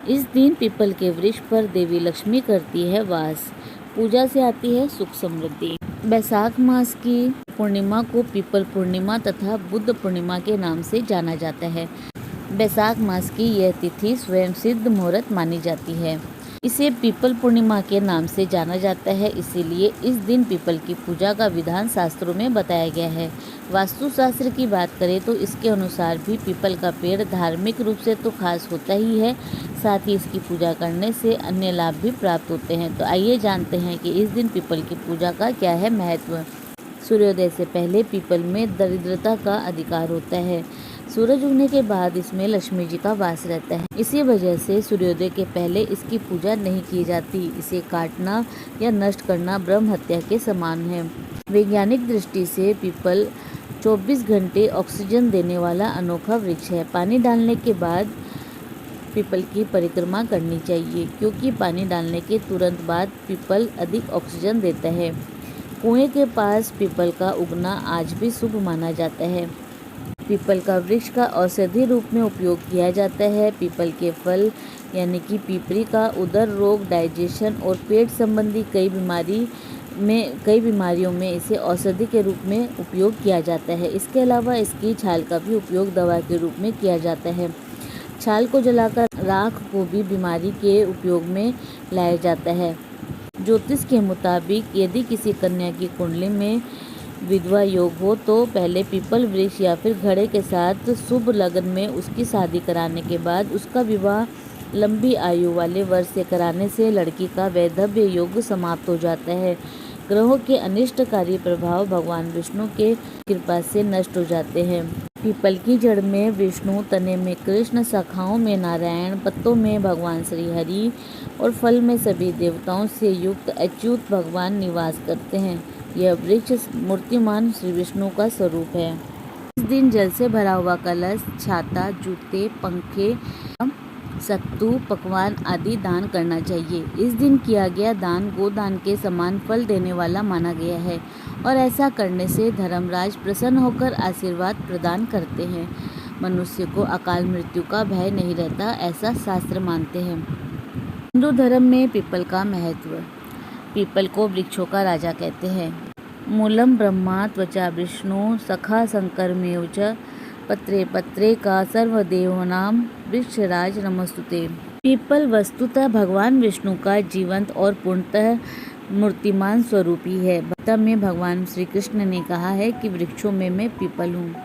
इस दिन पीपल के वृक्ष पर देवी लक्ष्मी करती है वास। पूजा से आती है सुख समृद्धि। बैसाख मास की पूर्णिमा को पीपल पूर्णिमा तथा बुद्ध पूर्णिमा के नाम से जाना जाता है। बैसाख मास की यह तिथि स्वयं सिद्ध मुहूर्त मानी जाती है। इसे पीपल पूर्णिमा के नाम से जाना जाता है, इसीलिए इस दिन पीपल की पूजा का विधान शास्त्रों में बताया गया है। वास्तु शास्त्र की बात करें तो इसके अनुसार भी पीपल का पेड़ धार्मिक रूप से तो खास होता ही है, साथ ही इसकी पूजा करने से अन्य लाभ भी प्राप्त होते हैं। तो आइए जानते हैं कि इस दिन पीपल की पूजा का क्या है महत्व। सूर्योदय से पहले पीपल में दरिद्रता का अधिकार होता है। सूरज उगने के बाद इसमें लक्ष्मी जी का वास रहता है। इसी वजह से सूर्योदय के पहले इसकी पूजा नहीं की जाती। इसे काटना या नष्ट करना ब्रह्म हत्या के समान है। वैज्ञानिक दृष्टि से पीपल 24 घंटे ऑक्सीजन देने वाला अनोखा वृक्ष है। पानी डालने के बाद पीपल की परिक्रमा करनी चाहिए, क्योंकि पानी डालने के तुरंत बाद पीपल अधिक ऑक्सीजन देता है। कुएं के पास पीपल का उगना आज भी शुभ माना जाता है। पीपल का वृक्ष का औषधि रूप में उपयोग किया जाता है। पीपल के फल यानी कि पीपरी का उदर रोग, डाइजेशन और पेट संबंधी कई बीमारियों में इसे औषधि के रूप में उपयोग किया जाता है। इसके अलावा इसकी छाल का भी उपयोग दवा के रूप में किया जाता है। छाल को जलाकर राख को भी बीमारी के उपयोग में लाया जाता है। ज्योतिष के मुताबिक यदि किसी कन्या की कुंडली में विधवा योग हो तो पहले पीपल वृक्ष या फिर घड़े के साथ शुभ लगन में उसकी शादी कराने के बाद उसका विवाह लंबी आयु वाले वर से कराने से लड़की का वैधव्य योग समाप्त हो जाता है। ग्रहों के अनिष्टकारी प्रभाव भगवान विष्णु के कृपा से नष्ट हो जाते हैं। पीपल की जड़ में विष्णु, तने में कृष्ण, शाखाओं में नारायण, पत्तों में भगवान श्री हरि और फल में सभी देवताओं से युक्त अच्युत भगवान निवास करते हैं। यह वृक्ष मूर्तिमान श्री विष्णु का स्वरूप है। इस दिन जल से भरा हुआ कलश, छाता, जूते, पंखे, सत्तू, पकवान आदि दान करना चाहिए। इस दिन किया गया दान गोदान के समान फल देने वाला माना गया है और ऐसा करने से धर्मराज प्रसन्न होकर आशीर्वाद प्रदान करते हैं। मनुष्य को अकाल मृत्यु का भय नहीं रहता, ऐसा शास्त्र मानते हैं। हिंदू धर्म में पीपल का महत्व। पीपल को वृक्षों का राजा कहते हैं। मूलम ब्रह्मा त्वचा विष्णु सखा शंकरमेव च पत्रे पत्रे का सर्वदेवानां वृक्षराज नमस्तुते। पीपल वस्तुतः भगवान विष्णु का जीवंत और पूर्णतः मूर्तिमान स्वरूप ही है। गीता में भगवान श्री कृष्ण ने कहा है कि वृक्षों में मैं पीपल हूँ।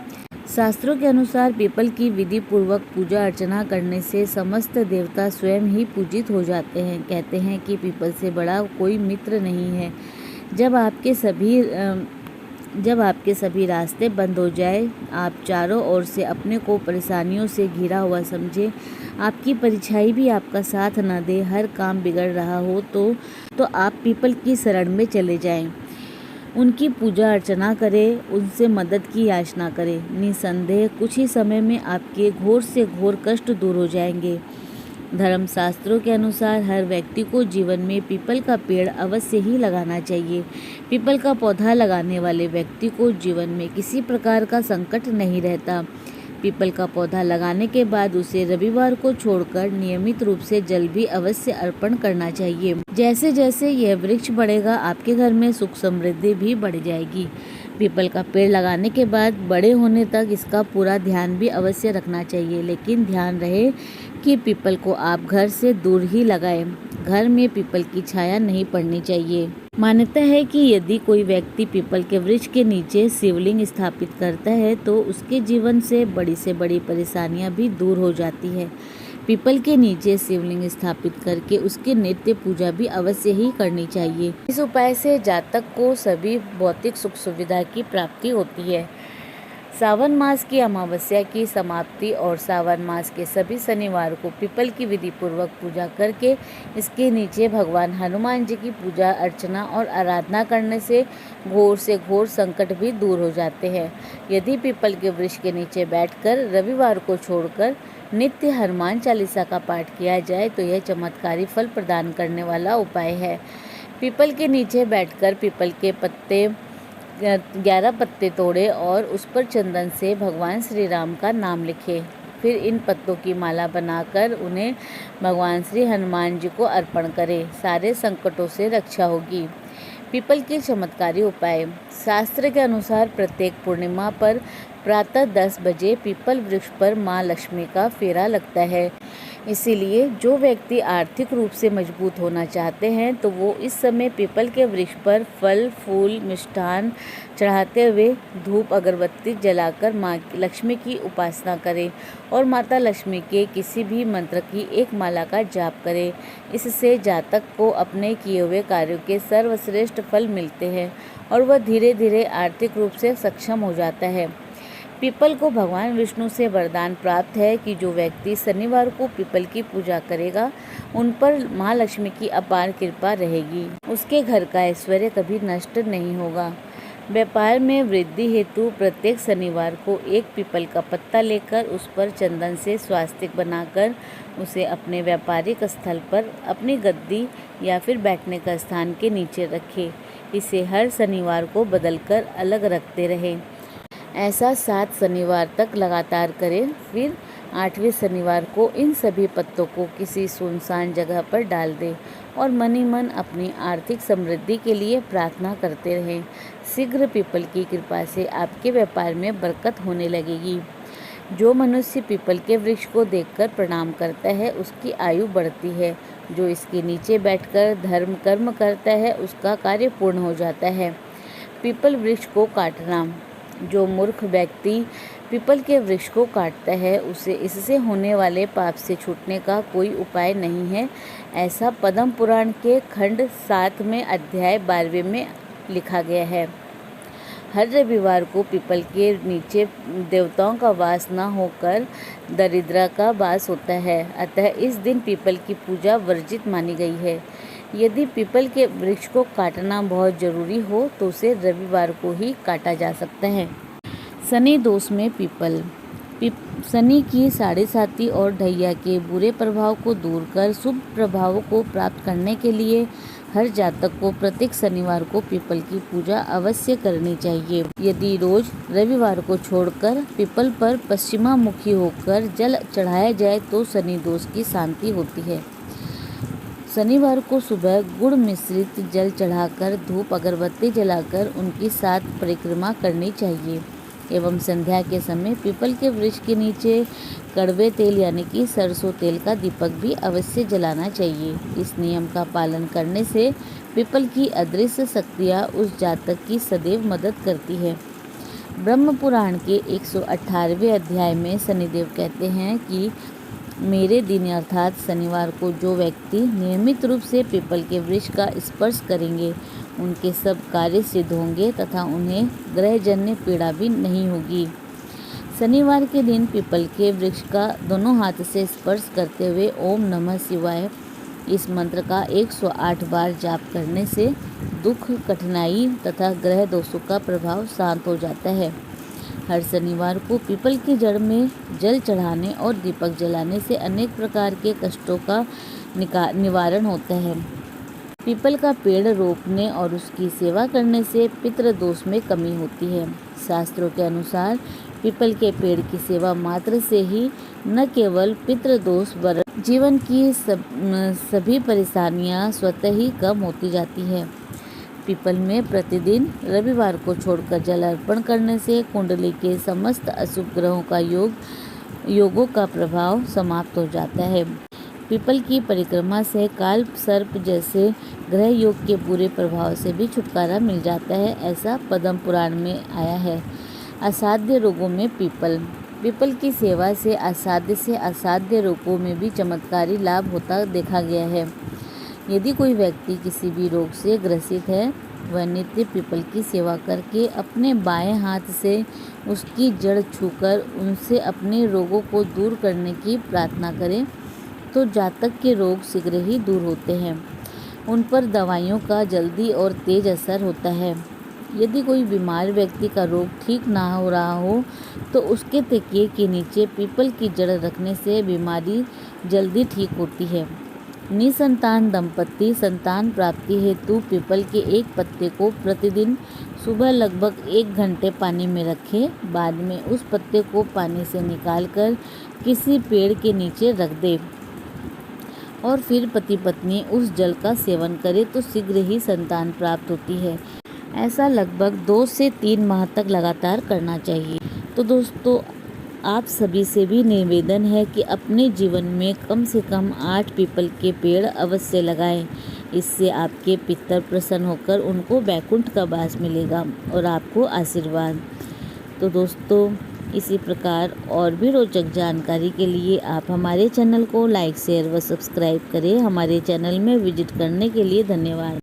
शास्त्रों के अनुसार पीपल की विधि पूर्वक पूजा अर्चना करने से समस्त देवता स्वयं ही पूजित हो जाते हैं। कहते हैं कि पीपल से बड़ा कोई मित्र नहीं है। जब आपके सभी रास्ते बंद हो जाए, आप चारों ओर से अपने को परेशानियों से घिरा हुआ समझे, आपकी परछाई भी आपका साथ न दे, हर काम बिगड़ रहा हो तो आप पीपल की शरण में चले जाएं। उनकी पूजा अर्चना करें, उनसे मदद की याचना करें। निसंदेह कुछ ही समय में आपके घोर से घोर कष्ट दूर हो जाएंगे। धर्मशास्त्रों के अनुसार हर व्यक्ति को जीवन में पीपल का पेड़ अवश्य ही लगाना चाहिए। पीपल का पौधा लगाने वाले व्यक्ति को जीवन में किसी प्रकार का संकट नहीं रहता। पीपल का पौधा लगाने के बाद उसे रविवार को छोड़कर नियमित रूप से जल भी अवश्य अर्पण करना चाहिए। जैसे जैसे यह वृक्ष बढ़ेगा, आपके घर में सुख समृद्धि भी बढ़ जाएगी। पीपल का पेड़ लगाने के बाद बड़े होने तक इसका पूरा ध्यान भी अवश्य रखना चाहिए, लेकिन ध्यान रहे कि पीपल को आप घर से दूर ही लगाएं। घर में पीपल की छाया नहीं पड़नी चाहिए। मान्यता है कि यदि कोई व्यक्ति पीपल के वृक्ष के नीचे शिवलिंग स्थापित करता है तो उसके जीवन से बड़ी परेशानियां भी दूर हो जाती है। पीपल के नीचे शिवलिंग स्थापित करके उसकी नित्य पूजा भी अवश्य ही करनी चाहिए। इस उपाय से जातक को सभी भौतिक सुख सुविधा की प्राप्ति होती है। सावन मास की अमावस्या की समाप्ति और सावन मास के सभी शनिवार को पीपल की विधि पूर्वक पूजा करके इसके नीचे भगवान हनुमान जी की पूजा अर्चना और आराधना करने से घोर संकट भी दूर हो जाते हैं। यदि पीपल के वृक्ष के नीचे बैठकर रविवार को छोड़कर नित्य हनुमान चालीसा का पाठ किया जाए तो यह चमत्कारी फल प्रदान करने वाला उपाय है। पीपल के नीचे बैठकर पीपल के 11 पत्ते तोड़े और उस पर चंदन से भगवान श्री राम का नाम लिखे। फिर इन पत्तों की माला बनाकर उन्हें भगवान श्री हनुमान जी को अर्पण करें। सारे संकटों से रक्षा होगी। पीपल के चमत्कारी उपाय। शास्त्र के अनुसार प्रत्येक पूर्णिमा पर प्रातः 10 बजे पीपल वृक्ष पर माँ लक्ष्मी का फेरा लगता है। इसीलिए जो व्यक्ति आर्थिक रूप से मजबूत होना चाहते हैं तो वो इस समय पीपल के वृक्ष पर फल फूल मिष्ठान चढ़ाते हुए धूप अगरबत्ती जलाकर माँ लक्ष्मी की उपासना करें और माता लक्ष्मी के किसी भी मंत्र की एक माला का जाप करें। इससे जातक को अपने किए हुए कार्यों के सर्वश्रेष्ठ फल मिलते हैं और वह धीरे धीरे आर्थिक रूप से सक्षम हो जाता है। पीपल को भगवान विष्णु से वरदान प्राप्त है कि जो व्यक्ति शनिवार को पीपल की पूजा करेगा उन पर माँ लक्ष्मी की अपार कृपा रहेगी। उसके घर का ऐश्वर्य कभी नष्ट नहीं होगा। व्यापार में वृद्धि हेतु प्रत्येक शनिवार को एक पीपल का पत्ता लेकर उस पर चंदन से स्वास्तिक बनाकर उसे अपने व्यापारिक स्थल पर अपनी गद्दी या फिर बैठने का स्थान के नीचे रखें। इसे हर शनिवार को बदलकर अलग रखते रहें। ऐसा 7 शनिवार तक लगातार करें। फिर 8वें शनिवार को इन सभी पत्तों को किसी सुनसान जगह पर डाल दें और मन ही मन अपनी आर्थिक समृद्धि के लिए प्रार्थना करते रहें। शीघ्र पीपल की कृपा से आपके व्यापार में बरकत होने लगेगी। जो मनुष्य पीपल के वृक्ष को देखकर प्रणाम करता है उसकी आयु बढ़ती है। जो इसके नीचे बैठकर धर्म कर्म करता है उसका कार्य पूर्ण हो जाता है। पीपल वृक्ष को काटना। जो मूर्ख व्यक्ति पीपल के वृक्ष को काटता है उसे इससे होने वाले पाप से छूटने का कोई उपाय नहीं है। ऐसा पद्म पुराण के खंड 7 में अध्याय 12वें में लिखा गया है। हर रविवार को पीपल के नीचे देवताओं का वास न होकर दरिद्रा का वास होता है, अतः इस दिन पीपल की पूजा वर्जित मानी गई है। यदि पीपल के वृक्ष को काटना बहुत जरूरी हो तो उसे रविवार को ही काटा जा सकता है। शनि दोष में पीपल। शनि की 7.5 और ढैया के बुरे प्रभाव को दूर कर शुभ प्रभावों को प्राप्त करने के लिए हर जातक को प्रत्येक शनिवार को पीपल की पूजा अवश्य करनी चाहिए। यदि रोज रविवार को छोड़कर पीपल पर पश्चिमामुखी होकर जल चढ़ाया जाए तो शनि दोष की शांति होती है। शनिवार को सुबह गुड़ मिश्रित जल चढ़ाकर धूप अगरबत्ती जलाकर उनकी 7 परिक्रमा करनी चाहिए एवं संध्या के समय पीपल के वृक्ष के नीचे कड़वे तेल यानी कि सरसों तेल का दीपक भी अवश्य जलाना चाहिए। इस नियम का पालन करने से पीपल की अदृश्य शक्तियाँ उस जातक की सदैव मदद करती है। ब्रह्म पुराण के 118वें अध्याय में शनिदेव कहते हैं कि मेरे दिन अर्थात शनिवार को जो व्यक्ति नियमित रूप से पीपल के वृक्ष का स्पर्श करेंगे उनके सब कार्य सिद्ध होंगे तथा उन्हें ग्रहजन्य पीड़ा भी नहीं होगी। शनिवार के दिन पीपल के वृक्ष का दोनों हाथ से स्पर्श करते हुए ओम नमः शिवाय इस मंत्र का 108 बार जाप करने से दुख कठिनाई तथा ग्रह दोषों का प्रभाव शांत हो जाता है। हर शनिवार को पीपल की जड़ में जल चढ़ाने और दीपक जलाने से अनेक प्रकार के कष्टों का निवारण होता है। पीपल का पेड़ रोपने और उसकी सेवा करने से पितृ दोष में कमी होती है। शास्त्रों के अनुसार पीपल के पेड़ की सेवा मात्र से ही न केवल पितृ दोष वरन जीवन की सभी परेशानियां स्वतः ही कम होती जाती है। पीपल में प्रतिदिन रविवार को छोड़कर जल अर्पण करने से कुंडली के समस्त अशुभ ग्रहों का योगों का प्रभाव समाप्त हो जाता है। पीपल की परिक्रमा से काल सर्प जैसे ग्रह योग के बुरे प्रभाव से भी छुटकारा मिल जाता है, ऐसा पद्म पुराण में आया है। असाध्य रोगों में पीपल की सेवा से असाध्य रोगों में भी चमत्कारी लाभ होता देखा गया है। यदि कोई व्यक्ति किसी भी रोग से ग्रसित है वह नित्य पीपल की सेवा करके अपने बाएं हाथ से उसकी जड़ छूकर उनसे अपने रोगों को दूर करने की प्रार्थना करें तो जातक के रोग शीघ्र ही दूर होते हैं। उन पर दवाइयों का जल्दी और तेज असर होता है। यदि कोई बीमार व्यक्ति का रोग ठीक ना हो रहा हो तो उसके तकिए के नीचे पीपल की जड़ रखने से बीमारी जल्दी ठीक होती है। निसंतान दंपत्ति संतान प्राप्ति हेतु पीपल के एक पत्ते को प्रतिदिन सुबह लगभग 1 घंटे पानी में रखें। बाद में उस पत्ते को पानी से निकालकर किसी पेड़ के नीचे रख दें और फिर पति पत्नी उस जल का सेवन करें तो शीघ्र ही संतान प्राप्त होती है। ऐसा लगभग 2 से 3 माह तक लगातार करना चाहिए। तो दोस्तों, आप सभी से भी निवेदन है कि अपने जीवन में कम से कम 8 पीपल के पेड़ अवश्य लगाएं। इससे आपके पितर प्रसन्न होकर उनको वैकुंठ का वास मिलेगा और आपको आशीर्वाद। तो दोस्तों, इसी प्रकार और भी रोचक जानकारी के लिए आप हमारे चैनल को लाइक, शेयर व सब्सक्राइब करें। हमारे चैनल में विजिट करने के लिए धन्यवाद।